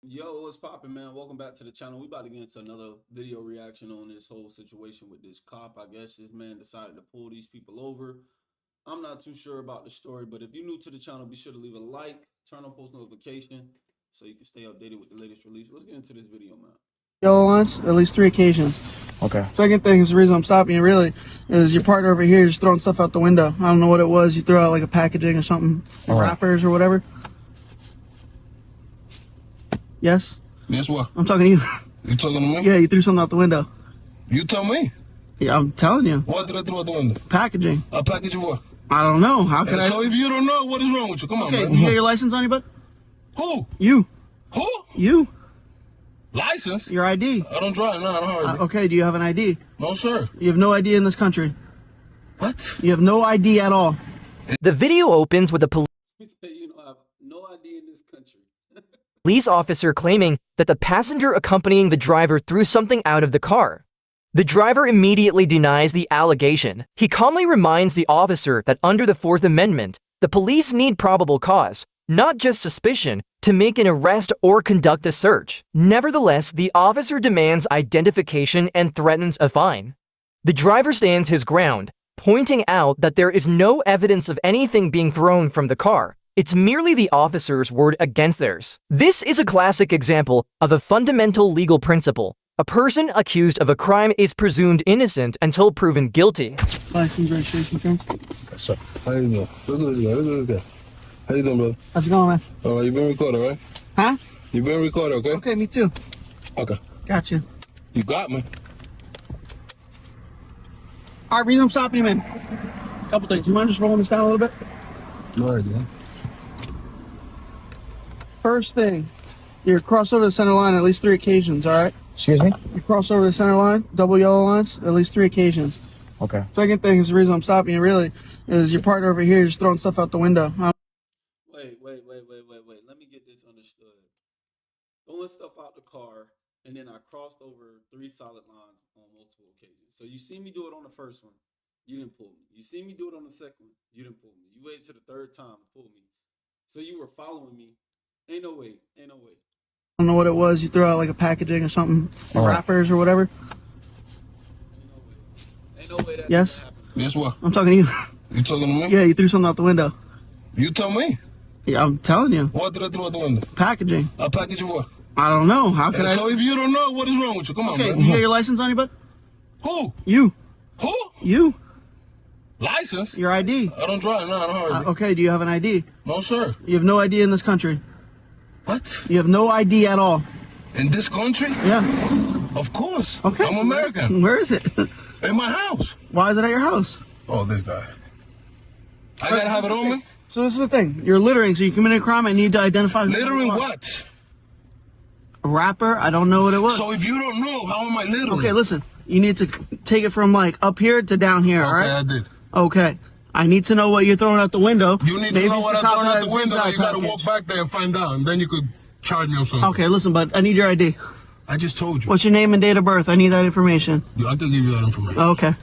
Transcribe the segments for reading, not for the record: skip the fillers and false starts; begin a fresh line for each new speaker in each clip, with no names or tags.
Yo, what's poppin', man? Welcome back to the channel. We about to get into another video reaction on this whole situation with this cop. I guess this man decided to pull these people over. I'm not too sure about the story, but if you're new to the channel, be sure to leave a like, turn on post notification so you can stay updated with the latest release. Let's get into this video, man.
Yellow lines, at least 3 occasions.
Okay.
Second thing is the reason I'm stopping you really is your partner over here is throwing stuff out the window. I don't know what it was. You threw out like a packaging or something, wrappers or whatever. Yes?
Yes, what?
I'm talking to you.
You talking to me?
Yeah, you threw something out the window.
You tell me.
Yeah, I'm telling you.
What did I throw out the window?
Packaging.
A package of what?
I don't know. How can I?
So if you don't know, what is wrong with you? Come on,
Okay,
man.
you got your license on you, bud?
Who?
You.
Who?
You.
License?
Your ID.
I don't drive. No, I don't have ID.
Okay, do you have an ID?
No, sir.
You have no ID in this country.
What?
You have no ID at all.
The video opens with a
You say you don't have no ID in this country.
police officer claiming that the passenger accompanying the driver threw something out of the car. The driver immediately denies the allegation. He calmly reminds the officer that under the Fourth Amendment, the police need probable cause, not just suspicion, to make an arrest or conduct a search. Nevertheless, the officer demands identification and threatens a fine. The driver stands his ground, pointing out that there is no evidence of anything being thrown from the car. It's merely the officer's word against theirs. This is a classic example of a fundamental legal principle. A person accused of a crime is presumed innocent until proven guilty.
License, registration, terms.
Yes, sir. How you doing? Look at this guy. Look at this guy. How you doing, brother?
How's it going, man?
All right, you been recorded, right?
Huh?
You been recorded, okay?
Okay, me too.
Okay.
Gotcha.
You got me.
All right, reason I'm stopping you, man. Couple things. You mind just rolling this down a little bit?
All right, man.
First thing, you cross over the center line at least 3 occasions, all right?
Excuse me?
You cross over the center line, double yellow lines, at least 3 occasions.
Okay.
Second thing is the reason I'm stopping you really is your partner over here is throwing stuff out the window.
Wait. Let me get this understood. Throwing stuff out the car, and then I crossed over 3 solid lines on multiple occasions. So you see me do it on the first one, you didn't pull me. You see me do it on the second one, you didn't pull me. You waited to the third time to pull me. So you were following me. Ain't no way.
I don't know what it was. You threw out like a packaging or something, wrappers or whatever.
Ain't no way that
Yes?
happened.
Yes, what?
I'm talking to you.
You talking to me?
Yeah, you threw something out the window.
You tell me.
Yeah, I'm telling you.
What did I throw out the window?
Packaging.
A package of what?
I don't know. How can I?
So if you don't know, what is wrong with you? Come on,
Okay,
man.
you got your license on you, bud?
Who?
You.
Who?
You.
License?
Your ID.
I don't drive. No, I don't have ID.
Okay, do you have an ID?
No, sir.
You have no ID in this country.
What?
You have no ID at all.
In this country?
Yeah.
Of course.
Okay.
I'm American.
Where is it?
In my house.
Why is it at your house?
Oh, this guy. I gotta have it on me?
So this is the thing. You're littering, so you committed a crime. I need to identify. who
Littering
you are.
what?
A rapper? I don't know what it was.
So if you don't know, how am I littering?
Okay, listen. You need to take it from like up here to down here, all
Okay,
right?
I did.
Okay. I need to know what you're throwing out the window.
You need
Maybe
to know
it's
what
the
I'm
top
throwing
of
out
that
the window.
zigzag
You gotta
package.
walk back there and find out, and then you could charge me or something.
Okay, listen, bud. I need your ID.
I just told you.
What's your name and date of birth? I need that information.
I can give you that information.
Okay.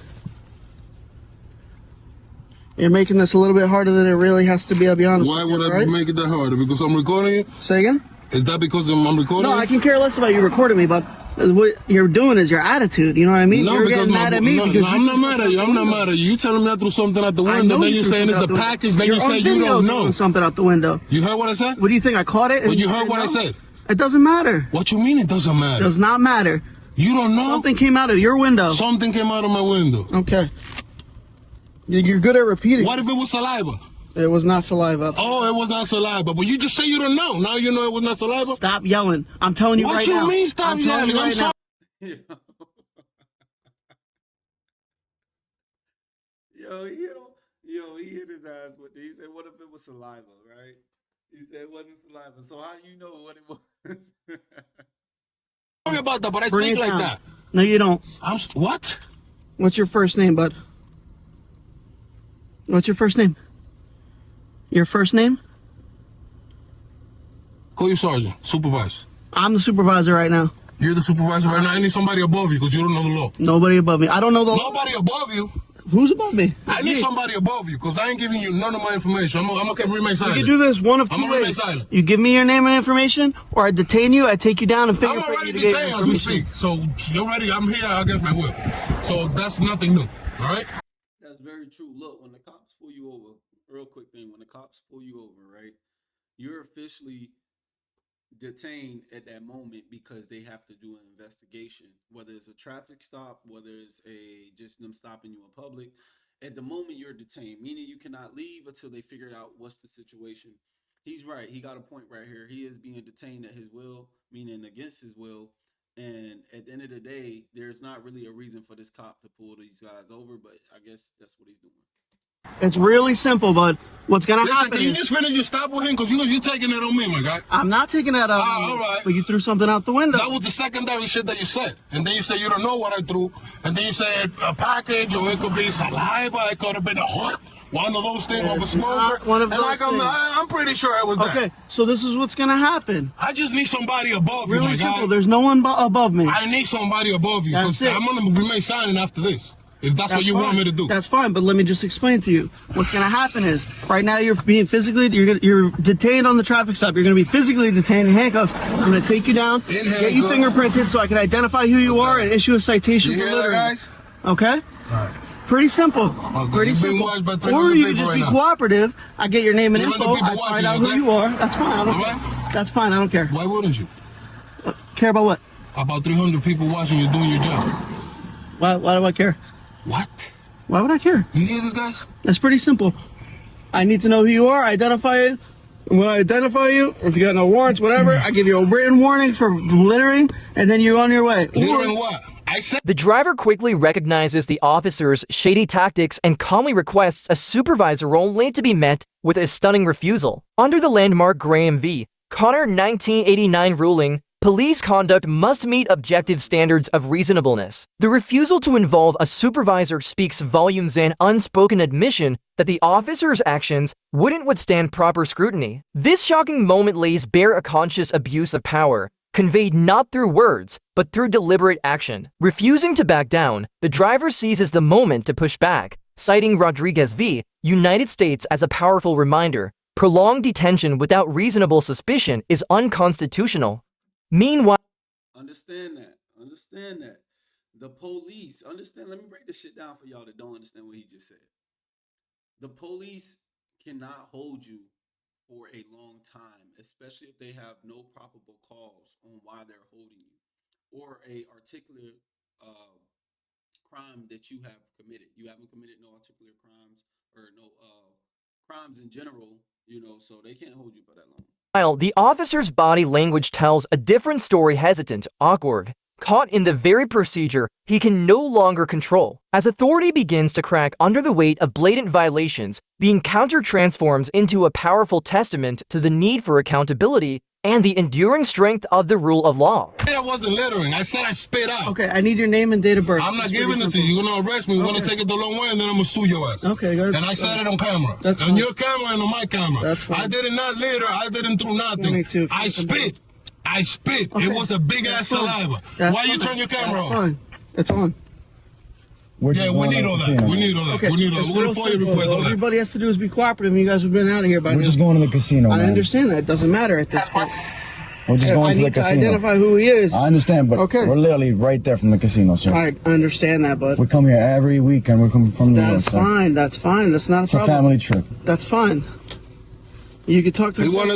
You're making this a little bit harder than it really has to be, I'll be honest
Why
with you,
would I
right?
make it that harder? Because I'm recording you?
Say again?
Is that because I'm recording
No,
you?
I can care less about you recording me, but what you're doing is your attitude, you know what I mean?
No,
You're
because
getting mad at me
no,
because
no, I'm not mad at you. I'm not mad at you. You telling me I threw something out the
I
window,
know
then
you
you're
threw
saying it's
something
a
out the
package, then
You're
you
on
say you
video
don't
throwing
know.
something out the window.
You heard what I said?
What do you think? I caught it? And
But you heard
didn't
what I
know?
said?
It doesn't matter.
What you mean it doesn't matter?
Does not matter.
You don't know?
Something came out of your window.
Something came out of my window.
Okay. You're good at repeating.
What if it was saliva?
It was not saliva.
Oh, it was not saliva. But you just say you don't know. Now you know it was not saliva?
Stop yelling. I'm telling you
What
right
you
now.
mean stop
I'm telling
yelling?
you
I'm
right
sorry.
now.
He hit his ass with it. He said, what if it was saliva, right? He said it wasn't saliva. So how do you know what it was?
Sorry about that, but I
Bring
speak
it
like
down.
that.
No, you don't.
What?
What's your first name, bud? What's your first name? Your first name?
Call you sergeant, supervisor.
I'm the supervisor right now.
You're the supervisor right now. I need somebody above you because you don't know the law.
Nobody above me. I don't know the law.
Nobody above you.
Who's above me?
I need somebody above you, because I ain't giving you none of my information. I'm gonna remain silent.
You can do this one of two
I'm gonna remain
ways.
silent.
You give me your name and information, or I detain you, I take you down and
I'm
fingerprint
already
you to get your
detained as we
information.
speak. So you're ready. I'm here against my will. So that's nothing new. All right?
That's very true. Look, when the cops pull you over, real quick thing, when the cops pull you over, right, you're officially detained at that moment because they have to do an investigation, whether it's a traffic stop, whether it's just them stopping you in public. At the moment you're detained, meaning you cannot leave until they figure out what's the situation. He's right. He got a point right here. He is being detained at his will, meaning against his will. And at the end of the day, there's not really a reason for this cop to pull these guys over, but I guess that's what he's doing.
It's really simple, but what's gonna happen
Can you
is,
just finish your stop with him? Because you're taking it on me, my guy.
I'm not taking that out on you,
all right.
but you threw something out the window.
That was the secondary shit that you said. And then you say you don't know what I threw. And then you said a package, or it could be saliva, it could have been one of those things of a smoker.
One of
and
those things.
I'm pretty sure it was that.
Okay, so this is what's gonna happen.
I just need somebody above you,
Really
my
simple.
guy.
There's no one above me.
I need somebody above you.
That's
Because
it.
I'm going to remain silent after this. If that's what you want me to do.
That's fine, but let me just explain to you. What's going to happen is, right now you're being you're detained on the traffic stop. You're going to be physically detained in handcuffs. I'm going to take you down, get you fingerprinted so I can identify who you are and issue a citation
You
for
hear that,
littering.
guys?
Okay?
All right.
Pretty simple.
Okay,
Pretty
you're being
simple.
watched by
Or
300
you can
people
just
right
be
now.
cooperative. I get your name and
300
info.
people
I
watching,
find out who
okay?
you are. That's fine. I don't
All
care.
right.
That's fine. I don't care.
Why wouldn't you?
Care about what?
About 300 people watching you doing your job.
Why do I care?
What?
Why would I care?
You hear this, guys?
That's pretty simple. I need to know who you are, identify you. And when I identify you, if you got no warrants, whatever, I give you a written warning for littering, and then you're on your way.
Littering what? I said.
The driver quickly recognizes the officer's shady tactics and calmly requests a supervisor only to be met with a stunning refusal. Under the landmark Graham v. Connor 1989 ruling, police conduct must meet objective standards of reasonableness. The refusal to involve a supervisor speaks volumes and unspoken admission that the officer's actions wouldn't withstand proper scrutiny. This shocking moment lays bare a conscious abuse of power, conveyed not through words, but through deliberate action. Refusing to back down, the driver seizes the moment to push back, citing Rodriguez v. United States as a powerful reminder. Prolonged detention without reasonable suspicion is unconstitutional. Meanwhile,
Understand that. Understand that. The police, understand, let me break this shit down for y'all that don't understand what he just said. The police cannot hold you for a long time, especially if they have no probable cause on why they're holding you, or a articulate crime that you have committed. You haven't committed no articulate crimes or no crimes in general, so they can't hold you for that long.
the officer's body language tells a different story: hesitant, awkward, caught in the very procedure he can no longer control. As authority begins to crack under the weight of blatant violations, the encounter transforms into a powerful testament to the need for accountability and the enduring strength of the rule of law.
I wasn't littering. I said I spit out.
Okay, I need your name and date of birth.
I'm not
It's
giving
pretty
it to you.
simple.
You're going to arrest me. We're going to take it the long way, and then I'm going to sue your ass.
Okay, guys.
And I said it on camera.
That's
on
fine.
your camera and on my camera.
That's fine.
I did not litter. I didn't do nothing.
22,
I spit. I spit.
Okay,
It was a big ass
that's fine.
saliva.
That's
Why you
fine.
turn your camera
That's
on?
fine. It's on.
Yeah, we need all that. We need all that.
Okay,
We need all
it's
that. We're
real
going to
simple.
request all
All
that.
everybody has to do is be cooperative, and you guys have been out of here by now.
We're just going to the casino,
I
man.
understand that. It doesn't matter at this point.
We're just
I
going to the
need to
casino.
identify who he is.
I understand, but
Okay.
we're literally right there from the casino, sir.
I understand that, but
We come here every weekend. We come from New York,
that's
sir.
fine. That's fine. That's not a
It's a
problem.
family trip.
That's fine. You can talk to
They
him.
want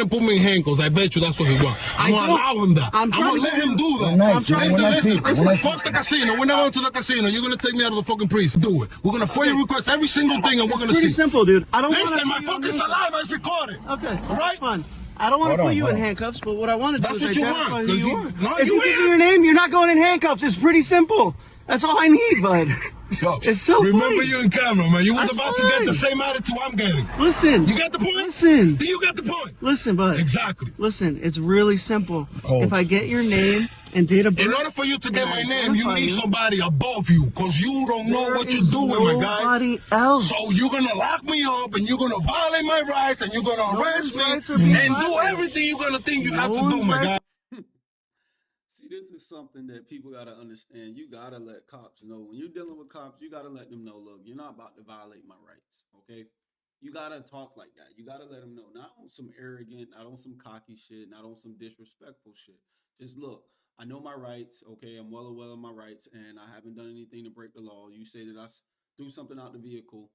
to put me in handcuffs. I bet you that's what he wants. I'm going to allow him that.
I'm trying
going to
to-
let him do that.
We're nice,
I'm trying
man.
to-
We're nice people.
Listen,
We're nice
fuck the casino. We're not going to the casino. You're going to take me out of the fucking precinct. Do it. We're going to FOIA request every single thing, and we're
It's
going to
pretty
see.
simple, dude. I don't
Listen, my
want to.
fucking saliva is recorded.
Okay,
All right?
that's fine. I don't want to
Hold
put
on,
you
hold
in
on.
handcuffs, but what I want to do
That's
is
what you
identify
want,
who
'cause
you
you-
are.
no,
If
you
you give me
ain't.
your name, you're not going in handcuffs. It's pretty simple. That's all I need, bud.
Yo,
It's so
remember
funny.
you in camera, man. You was
That's
about to
fine.
get the same attitude I'm getting.
Listen.
You got the point?
Listen.
Do you got the point?
Listen, bud.
Exactly.
Listen, it's really simple.
Cold.
If I get your name and date of birth,
In order for you to get
and
my
I
name, you
identify
need somebody above you, because you don't know
there
what you're
is
doing, my guy.
nobody else.
So you're gonna lock me up, and you're gonna violate my rights, and you're gonna
No
arrest
one's rights are
me,
being
and do
violated.
everything you're gonna think you
No
have to do,
one's
my
rights
guy.
See, this is something that people gotta understand. You gotta let cops know when you're dealing with cops. You gotta let them know. Look, you're not about to violate my rights. Okay. You gotta talk like that. You gotta let them know. Not on some arrogant, not on some cocky shit, not on some disrespectful shit. Just look. I know my rights. Okay, I'm well aware of my rights, and I haven't done anything to break the law. You say that threw something out the vehicle.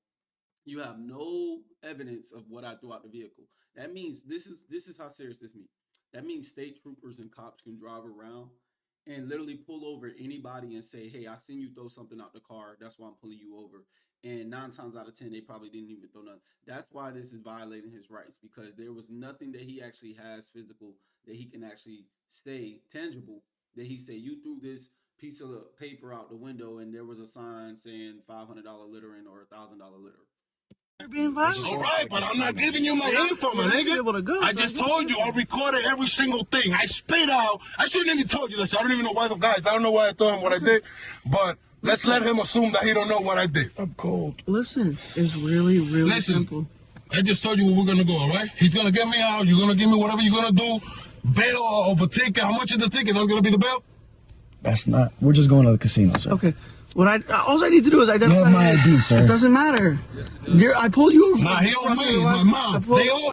You have no evidence of what I threw out the vehicle. That means this is how serious this means. That means state troopers and cops can drive around and literally pull over anybody and say, "Hey, I seen you throw something out the car. That's why I'm pulling you over." And 9 times out of 10, they probably didn't even throw nothing. That's why this is violating his rights because there was nothing that he actually has physical that he can actually say tangible that he said you threw this piece of paper out the window and there was a sign saying $500 littering or $1,000 littering.
You're being violent.
All right, but I'm not giving you my info, my
able to go,
nigga. I just told you I recorded every single thing. I spit out. I shouldn't even told you this. I don't even know why the guys. I don't know why I told him what I did, but let's let him assume that he don't know what I did.
I'm cold.
Listen, it's really, really simple.
I just told you where we're gonna go. All right? He's gonna get me out. You're gonna give me whatever you're gonna do. Bail of a ticket. How much is the ticket? That's gonna be the bail.
That's not. We're just going to the casino, sir.
Okay. All I need to do is identify.
You have my ID, sir.
It doesn't matter. I pulled you over.
Nah, he on me. My mom. They all.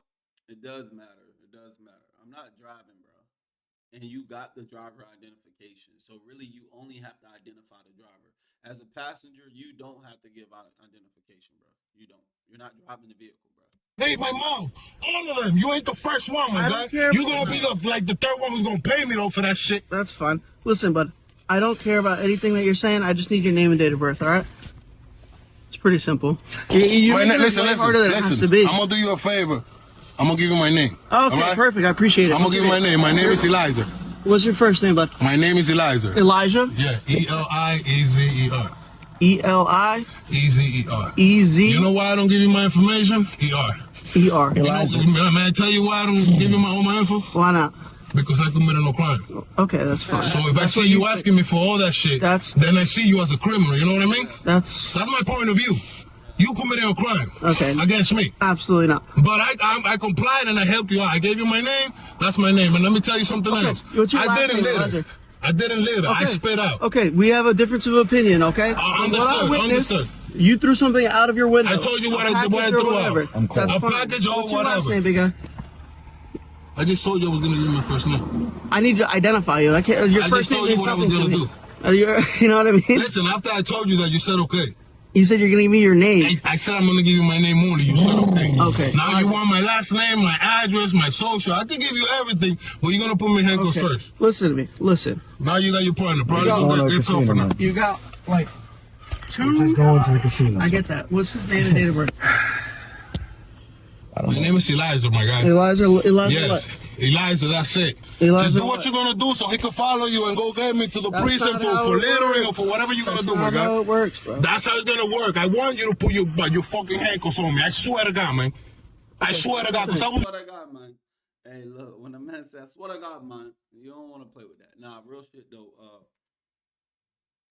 It does matter. It does matter. I'm not driving, bro. And you got the driver identification. So really, you only have to identify the driver. As a passenger, you don't have to give out identification, bro. You don't. You're not driving the vehicle, bro.
Hey, my mom. All of them. You ain't the first one, my
I
guy.
don't care
You're
about
gonna be the third one who's gonna pay me though for that shit.
That's fine. Listen, bud. I don't care about anything that you're saying. I just need your name and date of birth. All right? It's pretty simple.
Listen.
Harder than it has to be.
I'm gonna do you a favor. I'm gonna give you my name.
Okay,
right?
perfect. I appreciate it.
I'm gonna give you my name. My name is Elijah.
What's your first name, bud?
My name is Elijah.
Elijah?
Yeah, Eliezr.
Eliezr.
You know why I don't give you my information? ER.
ER.
Elijah.
May I tell you why I don't give you all my info?
Why not?
Because I committed no crime.
Okay, that's fine.
So if I see you asking me for all that shit, then I see you as a criminal. You know what I mean?
That's
my point of view. You committed a crime.
Okay.
Against me.
Absolutely not.
But I complied and I helped you out. I gave you my name. That's my name. And let me tell you something else.
What's your
I
last
didn't
name,
litter.
Elijah?
I didn't litter. I spit out.
Okay, we have a difference of opinion, okay?
Understood.
You threw something out of your window.
I told you what I threw out.
I'm cold.
That's
A
fine.
package or
What's your last
whatever.
name, big guy?
I just told you I was going to give you my first name.
I need to identify you. I can't. Your
I
first
just told
name
you
means
what I was
nothing to
gonna
me. You know what I mean?
Listen, after I told you that, you said okay.
You said you're gonna give me your name.
I said I'm going to give you my name only. You said okay.
Okay.
Now you want my last name, my address, my social. I can give you everything, but you're going to put me handcuffs first.
Listen to me. Listen.
Now you got your partner. Probably
going
going
to
to
the
get tougher
casino,
now.
man.
You got like
We're just
two.
going to the casino.
I get that. What's his name and date of birth?
I don't
My
know.
name is Elijah, my guy.
Elijah.
Yes, Elijah, that's it.
Elijah
Just do
what?
what you're gonna do so he can follow you and go get me to the
That's
prison
not
for
how it
littering or
works.
for whatever you're
That's
gonna do, my
not how
guy.
it works, bro.
That's how it's gonna work. I want you to put your fucking handcuffs on me. I swear to God, man. I swear to God, because I was.
What I got, man. Hey, look, when a man says, "What I got, man," you don't want to play with that. Nah, real shit though.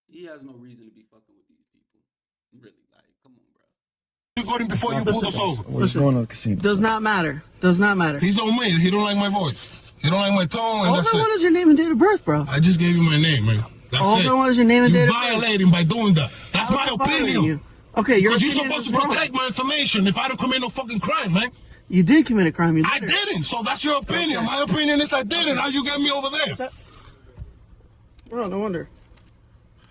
He has no reason to be fucking with these people. Really, like, come on, bro.
Recording before you pulled us over.
We're just going to the casino.
Does not matter. Does not matter.
He's on me. He don't like my voice. He don't like my tone, and
All
that's
I want
it.
is your name and date of birth, bro.
I just gave you my name, man. That's
All
it.
I want is your name and date
You're
of birth.
violating by doing that. That's
How
my
am I violating
opinion.
you? Okay, your
Because you're
opinion
supposed
is
to
wrong.
protect my information if I don't commit no fucking crime, man.
You did commit a crime. You
I
littered.
didn't, so that's your opinion.
Okay.
My opinion is I didn't. How you get me over there?
Oh, no wonder.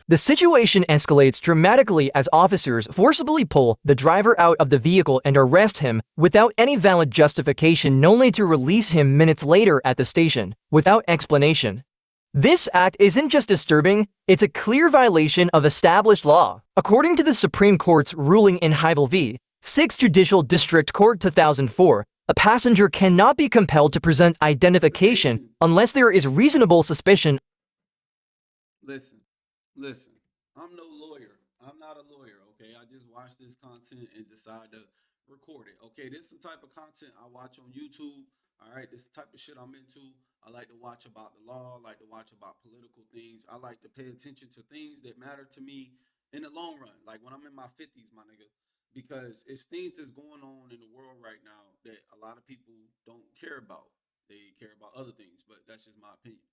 The situation escalates dramatically as officers forcibly pull the driver out of the vehicle and arrest him without any valid justification, only to release him minutes later at the station without explanation. This act isn't just disturbing, it's a clear violation of established law. According to the Supreme Court's ruling in 𝐂𝐨 v. 6th Judicial District Court 2004, a passenger cannot be compelled to present identification unless there is reasonable suspicion.
Listen, I'm no lawyer. I'm not a lawyer, okay? I just watch this content and decide to record it, okay? This is the type of content I watch on YouTube, all right? This is the type of shit I'm into. I like to watch about the law. I like to watch about political things. I like to pay attention to things that matter to me in the long run, like when I'm in my 50s, my nigga, because it's things that's going on in the world right now that a lot of people don't care about. They care about other things, but that's just my opinion.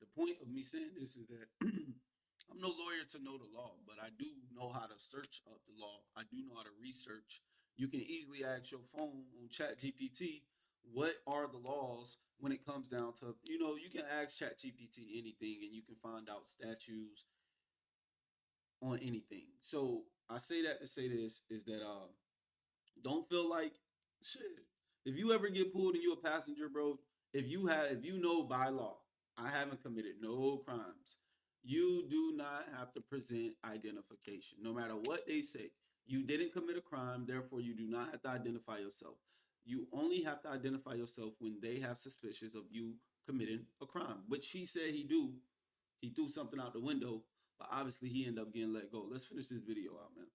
The point of me saying this is that I'm no lawyer to know the law, but I do know how to search up the law. I do know how to research. You can easily ask your phone on ChatGPT, what are the laws when it comes down to, you can ask ChatGPT anything and you can find out statutes on anything. So I say that to say this is that don't feel like shit. If you ever get pulled and you're a passenger, bro, if you know by law, I haven't committed no crimes, you do not have to present identification. No matter what they say, you didn't commit a crime, therefore you do not have to identify yourself. You only have to identify yourself when they have suspicions of you committing a crime, which he said he do. He threw something out the window, but obviously he ended up getting let go. Let's finish this video out, man.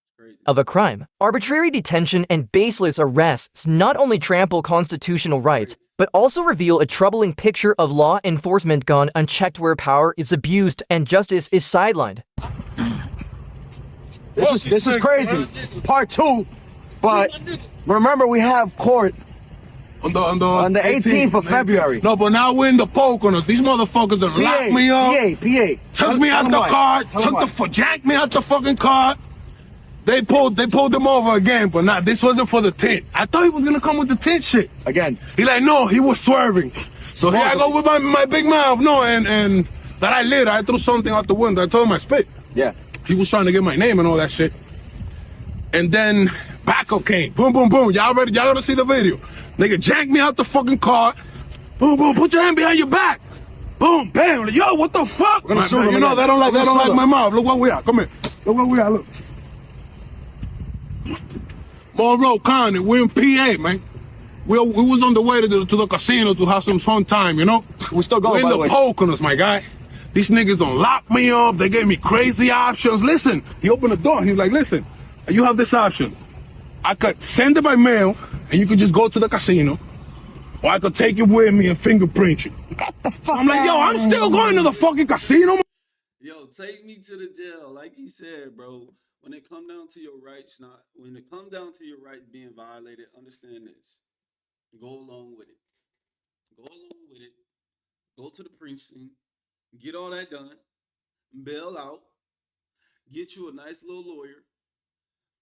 It's crazy.
Of a crime. Arbitrary detention and baseless arrests not only trample constitutional rights, but also reveal a troubling picture of law enforcement gone unchecked, where power is abused and justice is sidelined.
This is crazy. Part 2, but remember we have court
on
the 18th of February.
No, but now we're in the Poconos. These motherfuckers have locked me up.
PA.
Took me out the car. Jacked me out the fucking car. They pulled them over again, but not. This wasn't for the tint. I thought he was gonna come with the tint shit
Again.
He like, no, he was swerving. So here I go with my big mouth. No, and that I threw something out the window. I told him I spit.
Yeah.
He was trying to get my name and all that shit. And then backup came. Boom, boom, boom. Y'all ready? Y'all gotta see the video. Nigga jacked me out the fucking car. Boom, boom. Put your hand behind your back. Boom, bam. Yo, what the fuck? Man, you know they don't like my mouth. Look where we are. Come here. Look where we are. Look. Monroe County. We're in PA, man. We was on the way to the casino to have some fun time, you know?
We're still going,
We're in the Poconos, my guy. These niggas don't lock me up. They gave me crazy options. Listen, he opened the door. He was like, listen, you have this option. I could send it by mail, and you could just go to the casino. Or I could take it with me and fingerprint you. What the fuck? I'm like, yo, I'm still going to the fucking casino.
Yo, take me to the jail. Like he said, bro, when it come down to your rights, being violated, understand this. Go along with it. Go along with it. Go to the precinct. Get all that done, bail out, get you a nice little lawyer,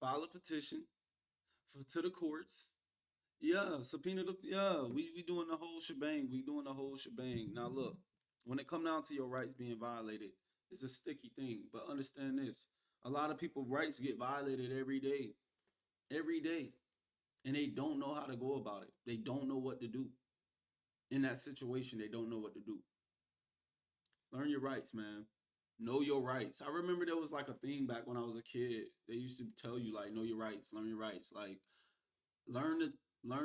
file a petition to the courts. Yeah, subpoena we doing the whole shebang. We doing the whole shebang. Now look, when it come down to your rights being violated, it's a sticky thing. But understand this: a lot of people's rights get violated every day, and they don't know how to go about it. They don't know what to do in that situation. They don't know what to do. Learn your rights, man. Know your rights. I remember there was like a thing back when I was a kid. They used to tell you like, know your rights, learn your rights. Like, learn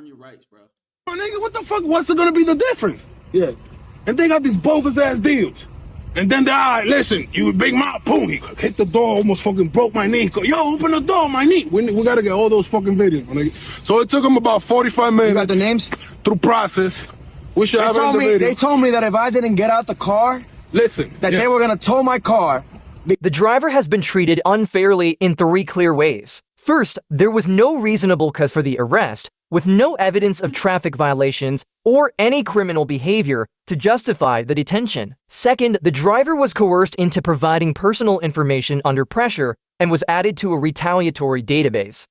your rights, bro.
Nigga, what the fuck? What's gonna be the difference? Yeah. And they got these bogus ass deals. And then they're like, listen, you big mouth, boom. He hit the door, almost fucking broke my knee. Yo, open the door, my knee. We gotta get all those fucking videos, my nigga. So it took him about 45 minutes.
You got the names?
Through process. We should have it in the video.
They told me that if I didn't get out the car, they were going to tow my car.
The driver has been treated unfairly in 3 clear ways. First, there was no reasonable cause for the arrest, with no evidence of traffic violations or any criminal behavior to justify the detention. Second, the driver was coerced into providing personal information under pressure and was added to a retaliatory database.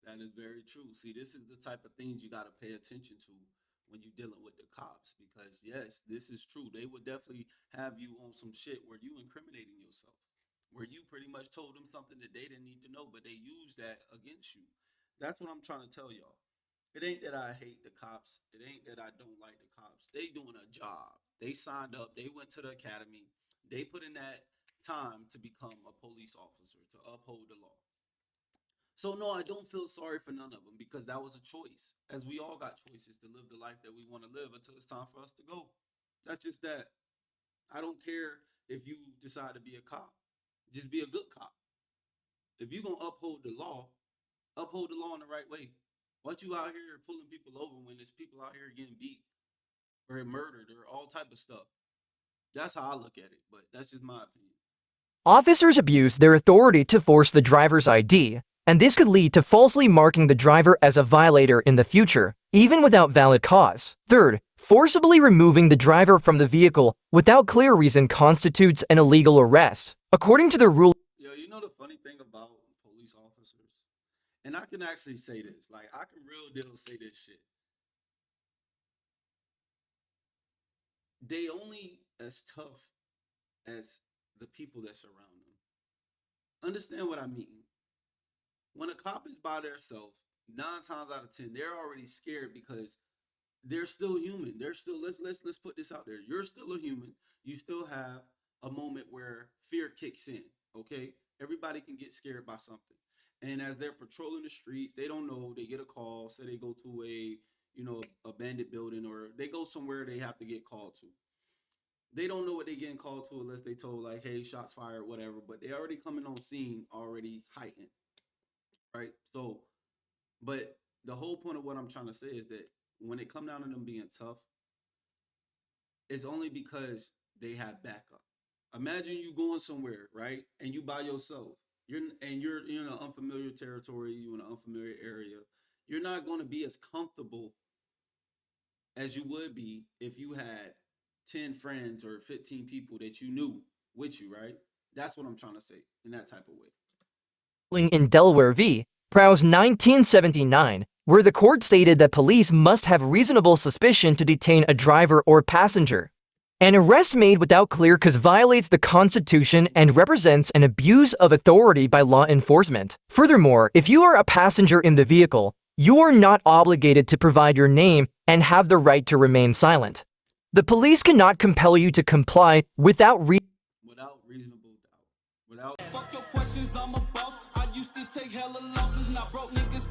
That is very true. See, this is the type of things you got to pay attention to when you're dealing with the cops, because yes, this is true. They would definitely have you on some shit where you incriminating yourself, where you pretty much told them something that they didn't need to know, but they used that against you. That's what I'm trying to tell y'all. It ain't that I hate the cops. It ain't that I don't like the cops. They doing a job. They signed up. They went to the academy. They put in that time to become a police officer, to uphold the law. So no, I don't feel sorry for none of them, because that was a choice. As we all got choices to live the life that we want to live until it's time for us to go. That's just that. I don't care if you decide to be a cop. Just be a good cop. If you're going to uphold the law in the right way. What you out here pulling people over when there's people out here getting beat or murdered or all type of stuff? That's how I look at it, but that's just my opinion.
Officers abused their authority to force the driver's ID, and this could lead to falsely marking the driver as a violator in the future, even without valid cause. Third, Forcibly removing the driver from the vehicle without clear reason constitutes an illegal arrest. According to the rule,
Yo, you know the funny thing about police officers? And I can actually say this. Like, I can real deal say this shit. They only as tough as the people that surround them. Understand what I mean? When a cop is by themselves, 9 times out of 10, they're already scared because they're still human. They're still let's put this out there. You're still a human. You still have a moment where fear kicks in. Okay, everybody can get scared by something. And as they're patrolling the streets, they don't know. They get a call. Say they go to a abandoned building, or they go somewhere they have to get called to. They don't know what they're getting called to unless they told like, hey, shots fired, whatever. But they already coming on scene, already heightened, right? So, but the whole point of what I'm trying to say is that when it come down to them being tough, it's only because they have backup. Imagine you going somewhere, right, and you by yourself. You're in an unfamiliar territory. You're in an unfamiliar area. You're not going to be as comfortable as you would be if you had 10 friends or 15 people that you knew with you, right? That's what I'm trying to say in that type of way.
in Delaware v. Prowse 1979, where the court stated that police must have reasonable suspicion to detain a driver or passenger. An arrest made without clear cause violates the Constitution and represents an abuse of authority by law enforcement. Furthermore, if you are a passenger in the vehicle, you are not obligated to provide your name and have the right to remain silent. The police cannot compel you to comply without
reasonable doubt.
Fuck your questions, I'm a boss. I used to take hella losses, now broke niggas